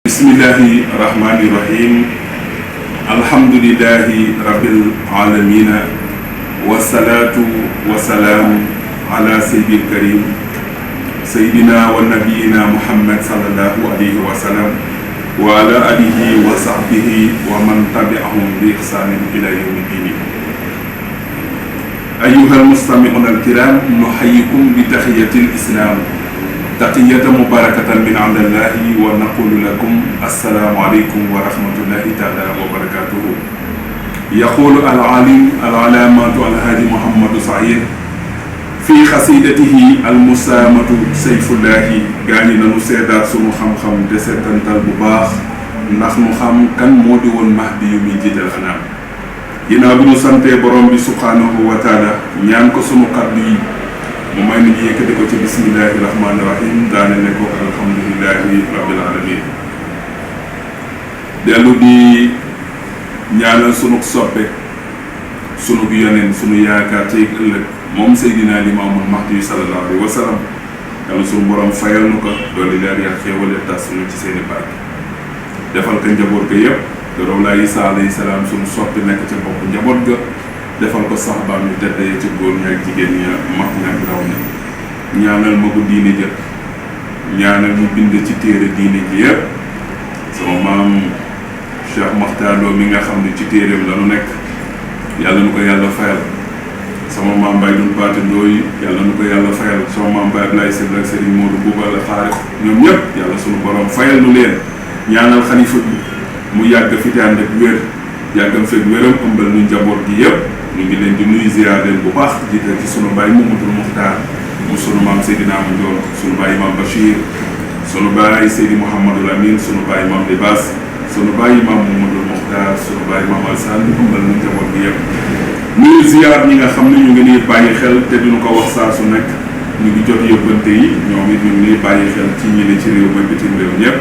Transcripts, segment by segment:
bismillahi rahmani rahim alhamdulillahi rabbil alamin wassalatu wassalamu ala sayyidil karim sayyidina wa nabiyina muhammad sallallahu alayhi wa sallam wa ala alihi wa sahbihi wa man tabi'ahum bi ihsanin ila yawmi din. ayyuhal mustami'una al-kiram, nuhayyikum bi tahiyyatil islam taqiyatan mubarakatan min indillahi wa naqulu lakum assalamu alaykum wa rahmatullahi ta'ala wa barakatuhu. yaqulu al-alim al-alamatu al-hadi Muhammadu Saïd fi xasidatihi al-musamatu sayfullahi. gaañi nanu seedaat sunu xam-xam de seetantal bu baax ndax nu xam kan moo di woon mahdi yu muy jiital anaam. ginnaaw bi ñu santee borom bi subhanahu wa taala ñaan ko sunu kaddu yi mu may ni ñu yëkkati ko ci bismillahi rahmaani rahim daane ne ko alhamdulillahi rabbil alamin. dellu di ñaanal sunu soppe sunu yoneen sunu yaakaar tey ëllëg moom Seydina Limaamul Mahdi sallallahu alayhi wa sallam. yàlla sunu borom fayal nu ko doole leer yaa xéewale tas sunu ci seeni barke defal ko njaboot ga yëpp Rasulullah Isa alayhi salaam sunu soppi nekk ca bopp njaboot ga defal ko saxabaam yu tedd ya ci góor ñi ak jigéen ñi mag ñi ak ndaw ñi. ñaanal magu diine jë ñaanal ñu bind ci téere diine ji yëpp sama maam Cheikh Makhtar Lo mi nga xam ne ci téereem la nu nekk yàlla nu ko yàlla fayal. sama maam Baye Dun Paate Ndooy yàlla nu ko yàlla fayal. sama maam Baye Ablaye Syll ak Serigne Modou Boubal Xaarif ñoom ñëpp yàlla sunu borom fayal nu leen. ñaanal xalifa bi mu yàgg fi te ànd ak wér yàggam fekk wéram ëmbal nu njaboot gi yëpp. ñu ngi leen di nuyu ziar leen bu baax jiital ci sunu baay Mamadou Muxtaar mu sunu maam Seydina Amadou Ndiol sunu baay maam Bachir sunu baay Seydi Mouhamadou Lamine sunu baay maam Libaas sunu baay maam Mamadou Muxtaar sunu baay maam Alsaan ñu ëmbal nu njaboot gi yëpp. nuyu ziar ñi nga xam ne ñu ngi nii bàyyi xel te duñu ko wax saa su nekk ñu ngi jot yóbbante yi ñoom it ñu ngi nii bàyyi xel ci ñi ne ci réew ba bitim réew ñëpp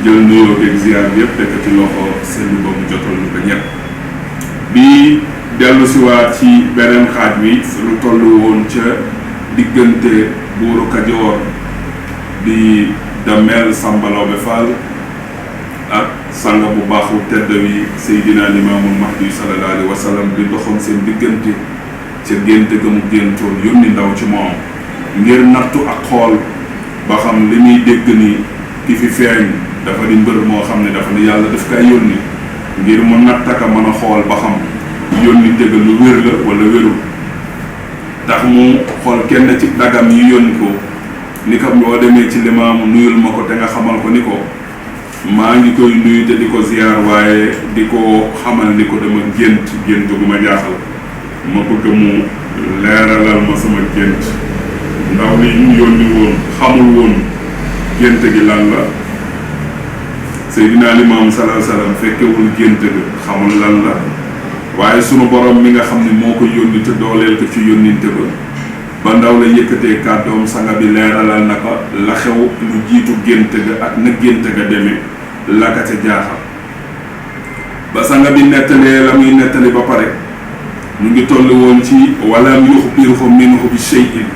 jël nuyoo beeg ziar bi yëpp tekk ci loxo seen ba mu jotal ñu ko ñëpp. bi dellu si waat ci beneen xaaj wi lu toll woon ca diggante buuru Kajoor di Damel Samba Laobé Fall ak sanga bu baaxu tedd wi Seydina Limaamul Mahdi sallallahu alayhi wa sallam di doxoon seen diggante ca génte ga mu géntoon yónni ndaw ci moom ngir nattu ak xool ba xam li muy dégg ni ki fi feeñ dafa di mbër moo xam ne dafa ni yàlla daf kay yónni ngir mu nattaka mën a xool ba xam yónni tëgg lu wér la wala wérul. tax mu xool kenn ci dagam yi yónni ko ni ko boo demee ci limaamu nuyul ma ko te nga xamal ko ni ko maa ngi koy nuyu te di ko ziyaar waaye di ko xamal ni ko dama gént gu ma jaaxal ma bëgg mu leeralal ma sama gént. ndaw li ñu yónni woon xamul woon gént gi lan la. Seydina Limaam sallallahu alayhi wa sallam fekkewul gént gi xamul lan la. waaye sunu borom mi nga xam ne moo ko yónni te dooleel ko ci yónninte ba ndaw la yëkkatee kàddoom sanga bi leeralal na ko la xew lu jiitu gént ga ak na gént ga demee la ka ca jaaxal. ba sanga bi nettalee la muy nettali ba pare ñu ngi toll woon ci walam yuxbirhu minhu bi shay'in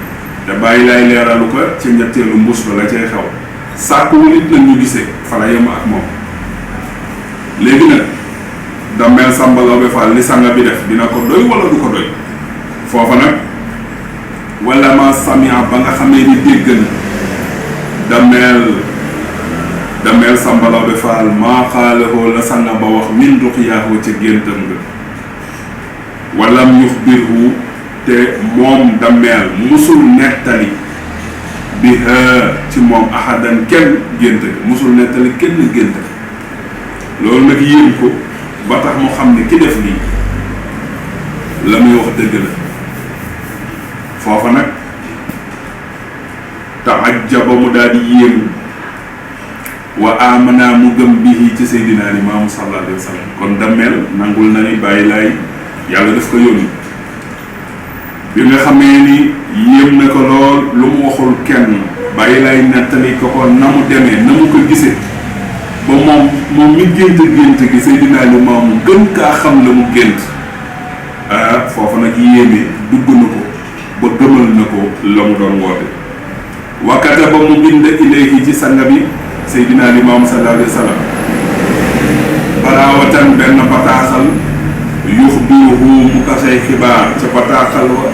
te bàyyi laay leeralu ko ca ñetteelu mbuus ba la cay xew sàkkuwu nit la ñu gisee fa la yem ak moom. léegi nag Damel Samba Laobé Fall li sanga bi def dina ko doy wala du ko doy. foofa nag wala ma samia ba nga xamee ni dégg na Damel Samba Laobé Fall maa xaalahoo la sanga ba wax min ruqyaahu ca géntam nga walam yuxbirhu te moom Damel musul nettali bi ci moom ahadan kenn gént ga musul nettali kenn gént ga. loolu nag yéem ko ba tax mu xam ne ki def lii la muy wax dëgg la. foofa nag taajaba mu daal di yéemu wa amana mu gëm bihi ci Seydina Limaamu sallallahu alayhi wa sallam. kon Damel nangul na ni bàyyi laay yàlla daf ko yónni. bi nga xamee ni yéem na ko lool lu mu waxul kenn bàyyi laay nettali ko ko na mu demee na mu ko gisee ba moom mi gént gi Seydina Limaamu gën kaa xam la mu gént foofu nag yéeme dugg na ko ba gëmal na ko la mu doon woote wakkata ba mu bind ilayhi ci sanga bi Seydina Limaamu sallallahu alayhi wa sallam baraawatan benn bataaxal yuxbiruhu mu ko say xibaar ca bataaxal wa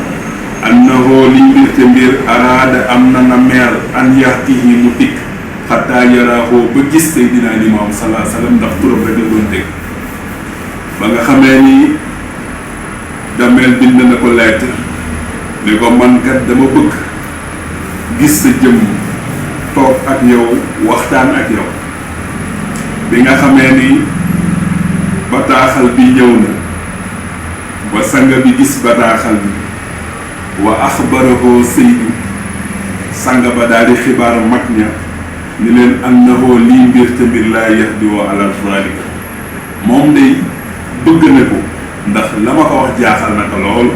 annahu li mbir te mbir araada am na meel an yaxtihi mu dikk xataa yaraaxoo ba gis Seydina Limaamu sallallahu alayhi wa sallam ndax turam rek la doon dégg ba nga xamee ni dameel bind na ko lettre ni ko man kat dama bëgg gis sa jëmm toog ak yow waxtaan ak yow bi nga xamee ni bataaxal bi ñëw na ba sanga bi gis bataaxal bi wa axbarahu Seydu sanga ba daal di xibaar mag ña ni leen annahu lii mbir te mbir laa yahdi wa ala zalika moom day bëgg na ko ndax la ma ko wax jaaxal na ko lool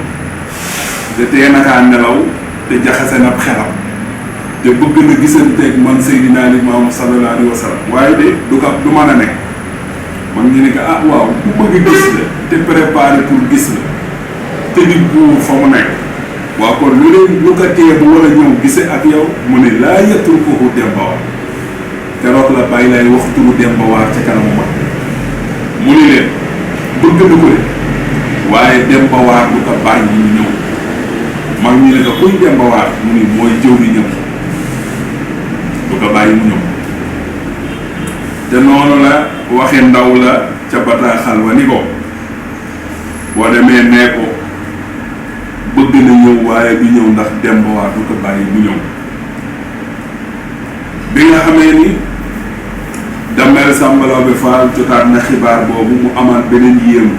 te tee nakaa nelaw te jaxase na xelam te bëgg na gisanteeg man Seydina Limaamu sallallahu alayhi wa sallam waaye de du mën a nekk man ñu ne ko waaw bu bëgg gis la te préparé pour gis la te di buur fa mu nekk waaw kon lu ko tee bu war a ñëw gise ak yow mu ne laa yatrukuhu Demba War keroog la bàyyi lay wax turu Demba War ca kanamu mag mu ne leen bëgg na ko de waaye Demba War du ko bàyyi ñu ñëw mag ñu ne ko kuy Demba War mu ni mooy jëw di ñëw du ko bàyyi mu ñëw te noonu la waxe ndaw la ca bataaxal wa ni ko boo demee nee ko bëgg na ñëw waaye du ñëw ndax Demba War du ko bàyyi mu ñëw bi nga xamee ni Damel Samba Laobé Fall jotaat na xibaar boobu mu amaat beneen yéem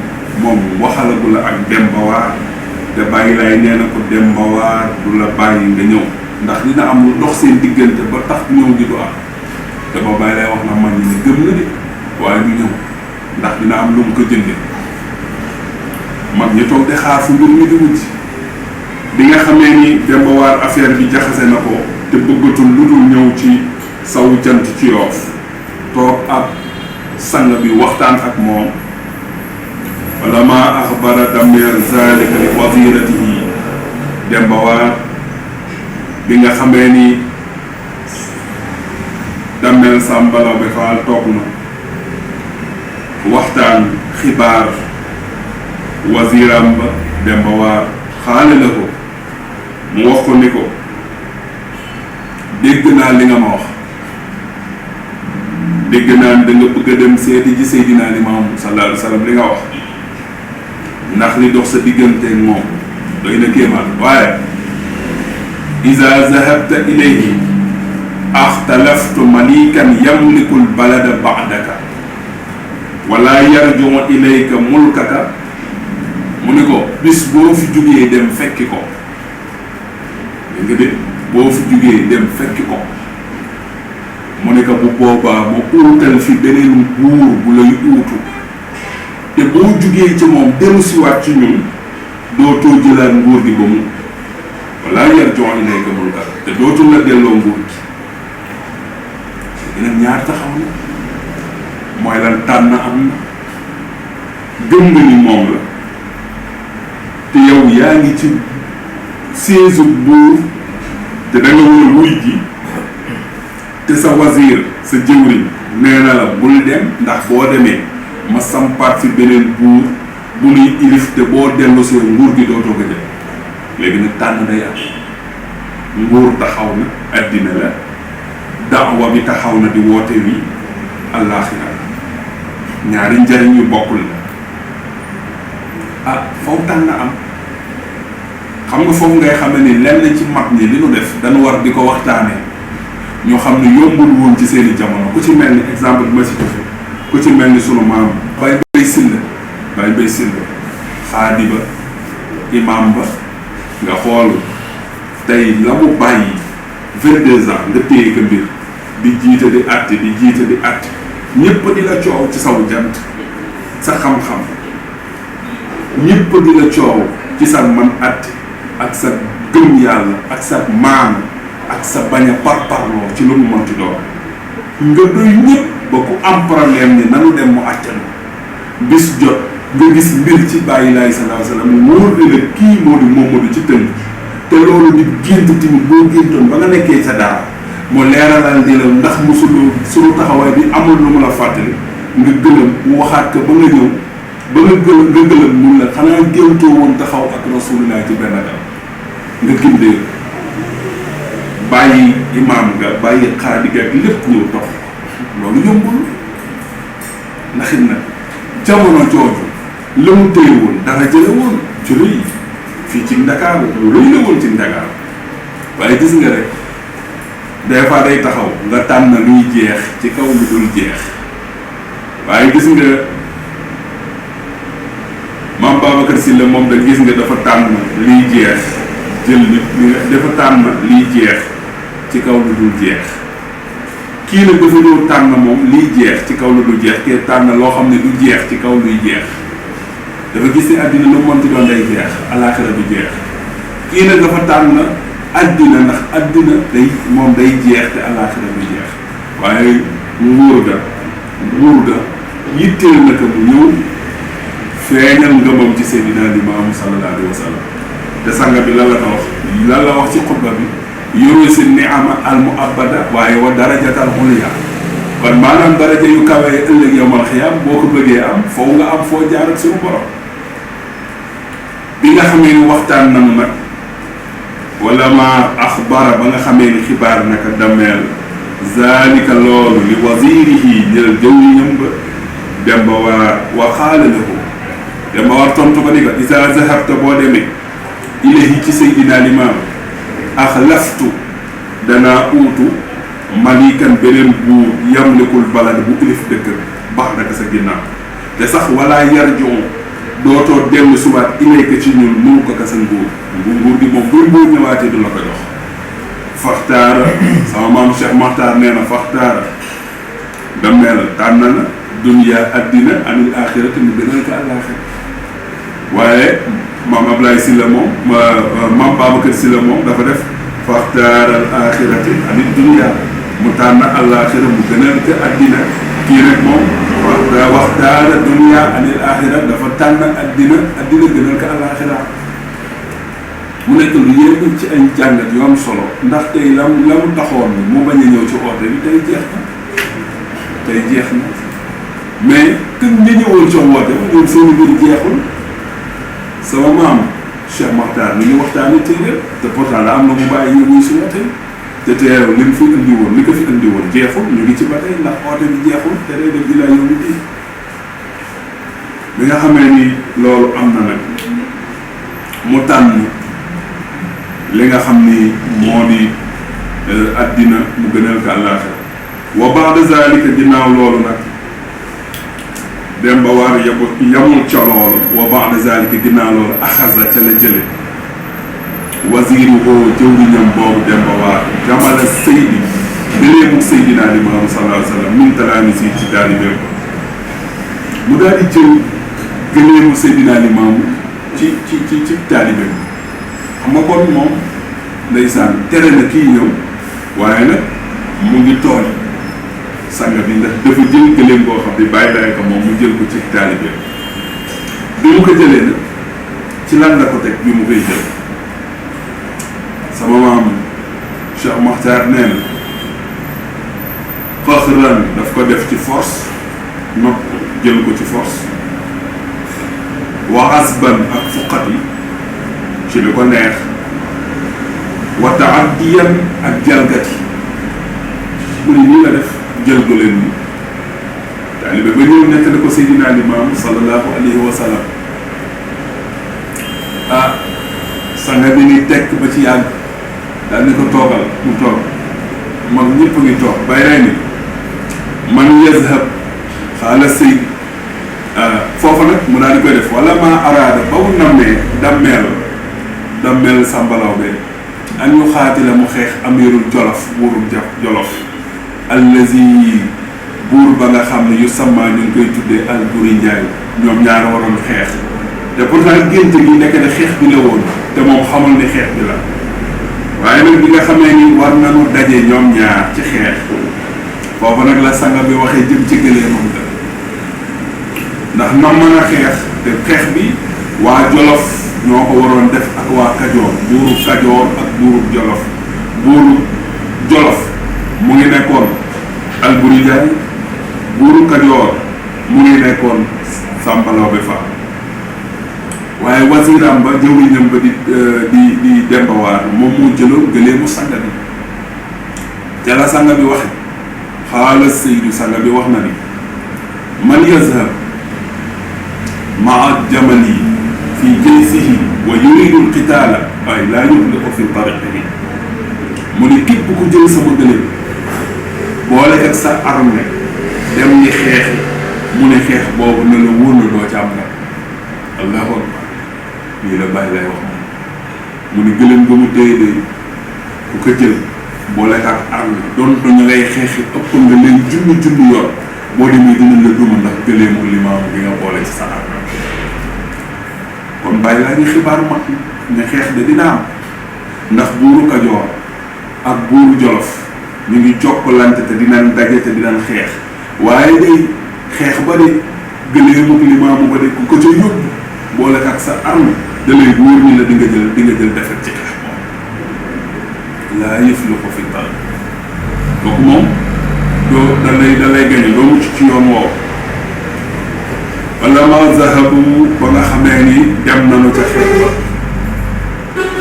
moom waxalagu la ak Demba War te bàyyi lay nee na ko Demba War du la bàyyi nga ñëw ndax dina am lu dox seen diggante ba tax ñëw gi du am te ba bàyyi lay wax na man ñi ne gëm na de waaye du ñëw ndax dina am lu mu ko jënde mag ñi toog di xaar fu mbir mi di wut bi nga xamee ni Demba War affaire bi jaxase na ko te bëggatul lu dul ñëw ci sawu jant ci Yoof toog ak sang bi waxtaan ak moom wala ma axbara Damel zalika li waziratihi Demba War bi nga xamee ni Damel Samba Laobé Fall toog na waxtaan xibaar waziram ba Demba War xaale la ko mu wax ko ni ko dégg naa li nga ma wax dégg naa ni da nga bëgg a dem seeti ji Seydina Limaamu sallallahu alayhi wa sallam li nga wax ndax li dox sa digganteeg moom doy na kéemaan waaye iza zahabta ilayhi axtalaftu malikan yamliku lbalada ba'daka wala yarjuu ilayka mulkaka mu ni ko bis boo fi jugee dem fekki ko dégg nga de boo fi jugee dem fekki ko mu ne ko bu boobaa ma uutal fi beneen buur bu lay uutu te boo jugee ci moom dellu siwaat ci ñun dootoo jëlaat nguur gi ba mu wala yarjuu ilayka mulkaka te dootul la delloo nguur gi yeneen ñaar taxaw na mooy lan tànn am na gëm nga ni moom la te yow yaa ngi ci siège buur te da nga war a wuy ji te sa wazir sa jëwriñ nee na la bul dem ndax boo demee ma sampaat fi beneen buur bu nuy ilif te boo dellu si nguur gi dootoo ko jël léegi nag tànn day am nguur taxaw na addina la daawa bi taxaw na di woote wi àllaaxira ñaari njariñ yu bokkul la faw tànn am xam nga foofu ngay xam ne ni lenn ci mag ñi li nu def dañu war di ko waxtaanee ñoo xam ne yombul woon ci seeni jamono ku ci mel ni exemple bi ma ci joxe ku ci mel ni sunu maam Baye Bay Silla xaadi ba imam ba nga xool tey la mu bàyyi 22 ans nga téye ko mbir di jiite di àtte ñëpp di la coow ci saw jant sa xam-xam ñëpp di la coow ci sa man àtte ak sa gëm yàlla ak sa maam ak sa bañ a parparloo ci lu mu mënti doon nga doy ñëpp ba ku am problème ni nanu dem mu àttanu bis jot nga gis mbir ci bàyyi laay sallallahu alayhi wasallam wóor ni la kii moo di Momadou ci tënk te loolu di gént tamit boo géntoon ba nga nekkee ca dara mu leeralal di la ndax musuloo sunu taxawaay bi amul lu mu la fàttali nga gëlëm mu waxaat ko ba nga ñëw ba nga gëlëm mun la xanaa géntoo woon taxaw ak rasulullah ci benn dal nga gindee bàyyi imaam nga bàyyi xaadi ga ak lépp ñëw dox loolu yombul ndax it nag jamono jooju la mu téye woon dara jële woon ci rëy fii ci Ndakaaru lu rëy la woon ci Ndakaaru waaye gis nga rek des fois day taxaw nga tànn luy jeex ci kaw lu dul jeex waaye gis nga Maam Babacar Sylla moom da gis nga dafa tànn liy jeex jël nit dafa tànn liy jeex ci kaw lu dul jeex kii nag dafa ñëw tànn moom liy jeex ci kaw lu dul jeex kee tànn loo xam ne du jeex ci kaw luy jeex dafa gis ne àddina lu mënti doon day jeex alaaxira du jeex kii nag dafa tànn àddina ndax àddina day moom day jeex te alaaxira du jeex waaye nguur ga yitteel na ko mu ñëw feeñal ngëmam ci Seydina Limaamu sallallahu alayhi wa sallam te sanga bi lan la wax ci xutba bi yooyu si ni'ama al mu'abbada waaye wa darajatal ulya kon maanaam daraja yu kawee ëllëg yawmal xiyaam boo ko bëggee am foofu nga am foo jaar ak suñu borom bi nga xamee ni waxtaan nañu nag wala ma axbara ba nga xamee ni xibaar naka dameel zalika loolu li wazirihi ñël jëwriñam ba dem ba waa xaala la ko dem ba war tontu ko ni ko isa zahabta boo demee ilahi ci Seydina Limaam axlaftu danaa uutu malikan beneen buur yamlikul balad bu ilif dëkk baax naka sa ginnaaw te sax wala yarjon dootoo dellu subaat ilayka ci ñun mu ko ka sa nguur gi moom buy nguur ñëwaatee du la ko jox faxtaara sama maam Cheikh Maxtaar nee na faxtaara dameel tànn na dunya addina anil axirati mu gënal ko àllaaxira waaye maam Ablaye Sylla moom maam Babacar Sylla moom dafa def faxtaara al axirati anil dunya mu tànn àllaaxira mu gënal ko addina kii rek moom waxtaara dunya anil axira dafa tànn addina gënal ko àllaaxira mu nekk lu yéen ci ay jàngat yu am solo ndax tey la mu taxoon mu bañ a ñëw ci oote bi tey jeex na mais que ñi ñëwoon ci woote ñoom seen mbir jeexul sama maam Cheikh Makhtar ni ñu waxtaanee téere te pourtant la am na mu bàyyi ñu muy si woote te teew li mu fi indi woon li ko fi indi woon jeexul ñu ngi ci ba tey ndax oote bi jeexul te day def ilaa yow bi nga xamee ni loolu am na nag mu tànn li nga xam ni moo di addina mu gënal ko àllaaxira wa ba'da zalika ginnaaw loolu nag dem ba waar yamul ca loolu wa ba'da zalika ginnaaw loolu axasa ca la jële wasiiruhu jëwriñam boobu dem ba waar jamala seydi béréemu Seydina Limaamu sallallahu alayhi wa sallam min talaamisi ci taalibeem mu daal di jël gëleemu Seydina Limaamu ci taalibeem xam nga kon moom ndeysaan tere na kii ñëw waaye nag mu ngi tooñ sanga bi ndax dafa jël gëléem boo xam ne bàyyi daay ko moom mu jël ko ci taalibe bi mu ko jëlee nag ci lan la ko teg bi mu koy jël sama maam Cheikh Makhtar nee na faxran daf ko def ci force nopp jël ko ci force wa asban ak fuqat yi ci li ko neex wa taaddiyan ak jalgati mu ne nii la def jël ko leen ni taalibe ba ñëw nekk na ko Seydina Limaam sallallahu alayhi wa sallam sanga bi ni tekk ba ci yàgg daal ni ko toogal mu toog mag ñëpp ngi toog bay rey ni man yazhab xaala Seyd foofu nag mu daal di koy def wala ma araada ba mu nammee dammeel sàmbalaw be an ñu xaati la mu xeex amirul jolof buurul jolof allazi buur ba nga xam ne yu sama ñu ngi koy tuddee al buri njaay ñoom ñaar waroon xeex te pourtant gént gi nekk ne xeex bi la woon te moom xamul ne xeex bi la waaye nag bi nga xamee ni war nañu daje ñoom ñaar ci xeex foofu nag la sanga bi waxee jëm ci gëléemam ga ndax na mën a xeex te xeex bi waa Jolof ñoo ko waroon def ak waa Kajoor buuru Kajoor ak buuru Jolof buuru Jolof mu ngi nekkoon Alburi Njaay buuru Kajoor mu ngi nekkoon Samba Laobé Fall waaye wasiram ba jëwriñam ba di Demba Waar moom moo jëloon gëleemu sanga bi ca la sanga bi waxe xaala Seydu sanga bi wax na ni man yazhab maa jamali fi jaysihi wa yuridu alqitaala waaye laa yuxliqu fi tariqihi mu ni képp ku jël sama gëléem boole ak sa arme dem ñi xeexi mu ne xeex boobu ne la wóor na doo ca am nga allahu akbar lii la bàyyi lay wax mu ni gëléem ga mu téye de ku ko jël boole ak arme doon ñu ngay xeexi ëpp nga leen junni yoon boo demee dinañ la duma ndax gëléemu limaamu bi nga boole ci sa arme kon bàyyi laa ngi xibaar mag ne xeex de dina am ndax buuru Kajoor ak buuru Jolof ñu ngi jokkalante te dinañ daje te dinañ xeex waaye day xeex ba de gëléemu limaamu ba de ku ko ca yóbbu boole ak sa arme da lay wóor ni la di nga jël defet ci xeex moom laa yuflihu fi tal kooku moom doo da lay gañe doo mucc ci yoon woowu wala ma zahabu ba nga xamee ni dem nañu ca xeex ba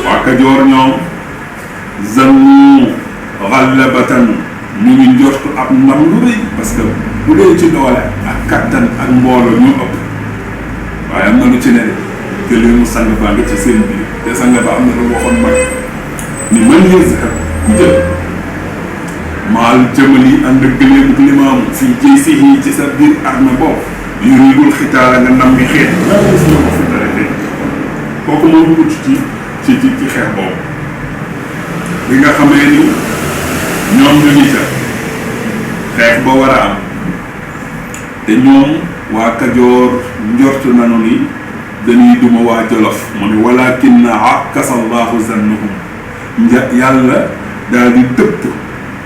waa Kajoor ñoom zannu xallabatan ñu ngi njortu ab ndam lu rëy parce que bu dee ci doole ak kattan ak mbooloo ñu ëpp waaye am na lu ci ne gëléemu sang baa nga ci seen biir te sang ba am na lu waxoon mag ni man yazhab ku jël maal jëmali ànd ak gëléemu limaamu fii jaysihi ci sa biir arme boobu yuridul xitaala nga nam mi xeex laa yuflihu fi tariqihi kooku moo dugg ci xeex boobu li nga xamee ni ñoom ñu ngi ca xeex ba war a am te ñoom waa Kajoor njort nanu ni dañuy duma waa Jolof mu ne walakinna akkasa allahu zannuhum yàlla daal di dëpp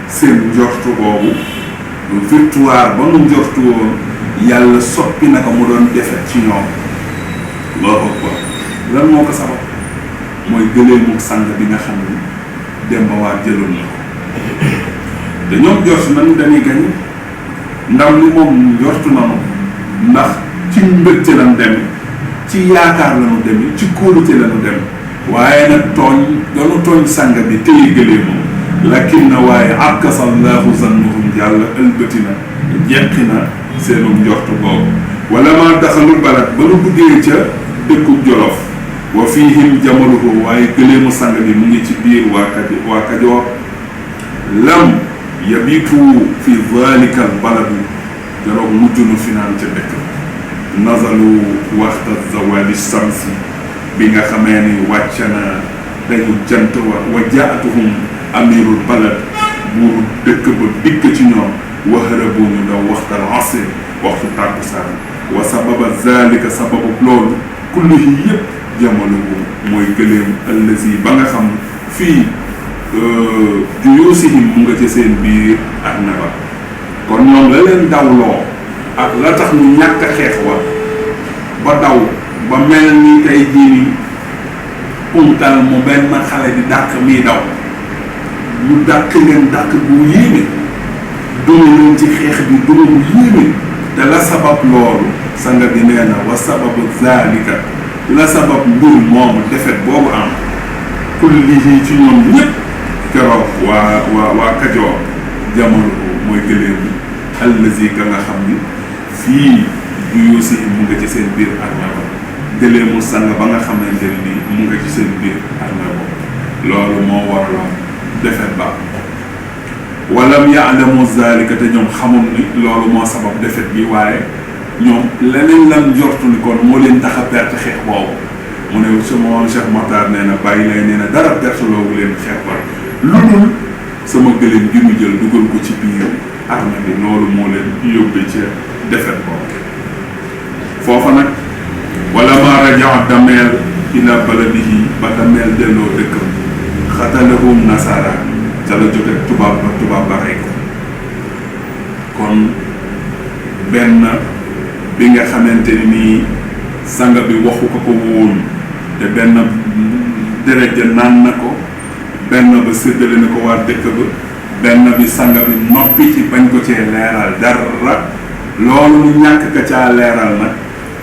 seen njortu boobu victoire ba mu njortu woon yàlla soppi na ko mu doon defet ci ñoom allahu akbar lan moo ko sabab mooy gëleemu sang bi nga xam ni Demba Waar jëloon na ko te ñoom jortu nañu dañuy gañ ndam li moom njortu nañu ndax ci mbëgte lañu dem ci yaakaar lañu dem ci kóolute lañu dem waaye nag tooñ sang bi téye gëleemam lakin na waaye akkasa allahu zannuhum yàlla ëlbati na jeqi na seenum njortu boobu wala ma daxalul balad ba nu duggee ca dëkkub Jolof wa fiihim jamaluhu waaye gëleemu sang bi mu ngi ci biir waa Kajoor lam yabitu fi dhalika al baladi jaroog mujj nu finaan ca dëkk nazalu waxta zawali samsi bi nga xamee ni wàcc na dañu jant wa jaatuhum amirul balad buuru dëkk ba dikk ci ñoom wa harabu ñu daw waxtal asr waxtu tàkkusaan wa sababa zalika sababu loolu kullihi yëpp jamaluhu mooy gëleem allazi ba nga xam fii juyuusihim mu nga ci seen biir ak na ba kon ñoom la leen dawloo ak la tax ñu ñàkk xeex ba daw ba mel ni tey jii ni punkal mu benn xale di dàq mii daw ñu dàq leen dàq bu yéeme duma leen ci xeex bi duma bu yéeme te la sabab loolu sanga bi nee na wa sababu zalika la sabab mbir moomu defet boobu am kullihi ci ñoom ñëpp keroog waa Kajoor jamono mooy gëleemu allazi ka nga xam ni fii juyuusi mu nga ci seen biir arme ba gëleemu sang ba nga xamante ni mu nga ci seen biir arme ba loolu moo waraloon defet ba walam yaalamu zalika te ñoom xamul ni loolu moo sabab defet bi waaye ñoom leneen lan njortu ni kon moo leen tax a perte xeex boobu mu ne sama Cheikh Matar nee na bàyyi lay nee na dara perte loogu leen xeex ba lu dul sama gëléem gi mu jël dugal ko ci biir arme bi loolu moo leen yóbbee ca defet boobu foofa nag wala ma rajaa dameel ila baladihi ba dameel delloo dëkkam xatalahum nasara ca la jóge tubaab ba rey ko kon benn bi nga xamante ni sanga bi waxu ko woon te benn deret ja naan na ko, benn ba séddale na ko waa dëkk ba, benn bi sanga bi noppi ci bañ ko cee leeral dara. loolu lu ñàkk ka caa leeral nag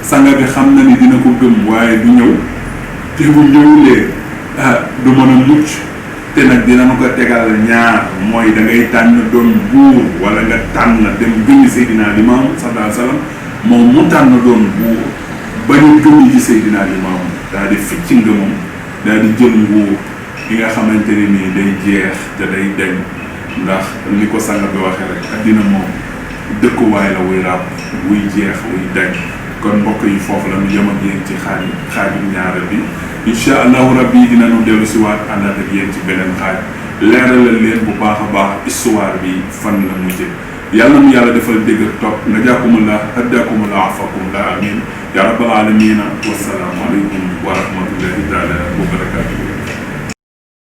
sanga bi xam na ni dina ko gëm waaye du ñëw, te bu ñëwulee du mën a mucc. te nag dina ma ko tegal ñaar, mooy da ngay tànn doon buur wala nga tànn dem gëmi Seydina Limaamu sallallahu alayhi wa sallam. moom mu tànn doon buur ba ñu gëmi ci Seydina Limaamu daal di ficc ngëmam daal di jël nguur gi nga xamante ne nii day jeex te day deñ. ndax ni ko sanga bi waxee rek addina moom dëkkuwaay la wuy ràbb wuy jeex wuy deñ. kon mbokk yi foofu la ñu yem ak yéen ci xaaju ñaareel bi. incha allahu rabbi dinañu dellu si waat àndaat ak yéen ci beneen xaaj leeralal leen bu baax a baax histoire bi fan la mujjee. yàlla mu yàlla defal dégg ak topp najaakumullah haddakumullah afakumullah amin ya rabbal alamina wasalaamu aleykum wa rahmatullahi taala